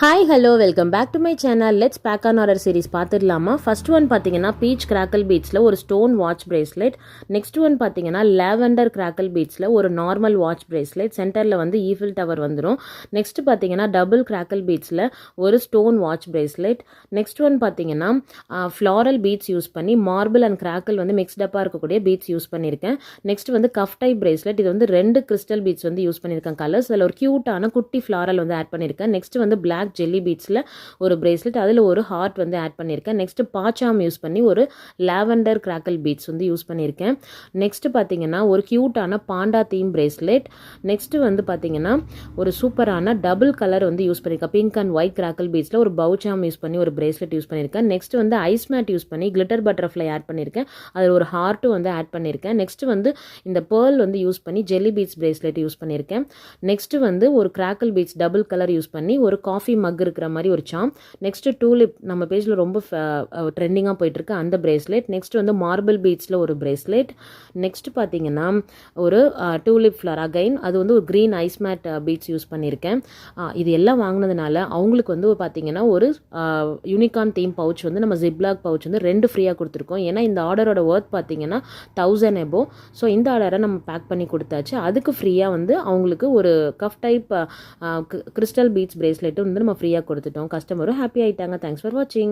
Hi hello welcome back to my channel. Let's back on order series பார்த்துடலாமா? First one பார்த்தீங்கன்னா peach crackle பீட்ஸில் ஒரு stone watch bracelet. Next one பார்த்தீங்கன்னா lavender crackle பீட்ஸில் ஒரு normal watch bracelet. சென்டரில் வந்து ஈஃபில் டவர் வந்துடும். நெக்ஸ்ட் பார்த்தீங்கன்னா டபுள் கிராக்கல் பீட்ஸில் ஒரு stone watch bracelet. Next one பார்த்தீங்கன்னா ஃப்ளாரல் பீட்ஸ் யூஸ் பண்ணி மார்பிள் அண்ட் கிராக்கல் வந்து மிக்ஸ்டப்பாக இருக்கக்கூடிய பீட்ஸ் யூஸ் பண்ணியிருக்கேன். நெக்ஸ்ட் வந்து கஃப் டைப் பிரேஸ்லெட். இது வந்து 2 கிறிஸ்டல் பீட்ஸ் வந்து யூஸ் பண்ணியிருக்கேன் கலர்ஸ். அதில் ஒரு க்யூட்டான குட்டி ஃப்ளாரல் வந்து ஆட் பண்ணியிருக்கேன். நெக்ஸ்ட் வந்து பிளாக் ஜெல்லி பீட்ஸில் ஒரு பிரேஸ்லெட், அதில் ஒரு ஹார்ட் வந்து ஆட் பண்ணியிருக்கேன். நெக்ஸ்ட் பாச்சாம் யூஸ் பண்ணி ஒரு லாவெண்டர் கிராக்கல் பீட்ஸ் வந்து யூஸ் பண்ணியிருக்கேன். நெக்ஸ்ட் பார்த்தீங்கன்னா ஒரு க்யூட்டான பாண்டா தீம் பிரேஸ்லெட். நெக்ஸ்ட் வந்து பார்த்தீங்கன்னா ஒரு சூப்பரான டபுள் கலர் வந்து யூஸ் பண்ணியிருக்கேன். பிங்க் அண்ட் ஒயிட் கிராக்கல் பீட்ஸில் ஒரு பவுச்சாம் யூஸ் பண்ணி ஒரு பிரேஸ்லெட் யூஸ் பண்ணியிருக்கேன். நெக்ஸ்ட் வந்து ஐஸ் மேட் யூஸ் பண்ணி கிளிட்டர் பட்டர்ஃப்ளை ஆட் பண்ணியிருக்கேன். அதில் ஒரு ஹார்ட்டும் வந்து ஆட் பண்ணியிருக்கேன். நெக்ஸ்ட் வந்து இந்த பேர்ல் வந்து யூஸ் பண்ணி ஜெல்லி பீட்ஸ் பிரேஸ்லெட் யூஸ் பண்ணியிருக்கேன். நெக்ஸ்ட் வந்து ஒரு crackle beads double colour use பண்ணி ஒரு காஃபி மக் இருக்கிற மாதிரி ஒரு சாம். நெக்ஸ்ட் டூலிப் நம்ம பேஜில் ரொம்ப ட்ரெண்டிங்காக போயிட்டுருக்கு அந்த பிரேஸ்லெட். நெக்ஸ்ட் வந்து மார்பிள் பீட்ஸில் ஒரு பிரேஸ்லெட். நெக்ஸ்ட் பார்த்தீங்கன்னா ஒரு டூலிப் ஃப்ளவர் அகைன், அது வந்து ஒரு green ice matte beads use பண்ணியிருக்கேன். இது எல்லாம் வாங்கினதுனால அவங்களுக்கு வந்து பார்த்தீங்கன்னா ஒரு யூனிகார்ன் தீம் பவுச் வந்து நம்ம ஜிப்லாக் பவுச் வந்து 2 ஃப்ரீயாக கொடுத்துருக்கோம். ஏன்னா இந்த ஆர்டரோட ஒர்த் பார்த்தீங்கன்னா 1000 எபோ. ஸோ இந்த ஆர்டரை நம்ம பேக் பண்ணி கொடுத்தாச்சு. அதுக்கு ஃப்ரீயாக வந்து அவங்களுக்கு ஒரு கஃப் டைப் கிறிஸ்டல் பீட்ஸ் பிரேஸ்லெட்டும் வந்து நம்ம ஃப்ரீயாக கொடுத்துட்டோம். கஸ்டமரும் ஹாப்பி ஆகிட்டாங்க. தேங்க்ஸ் ஃபார் வாட்சிங்.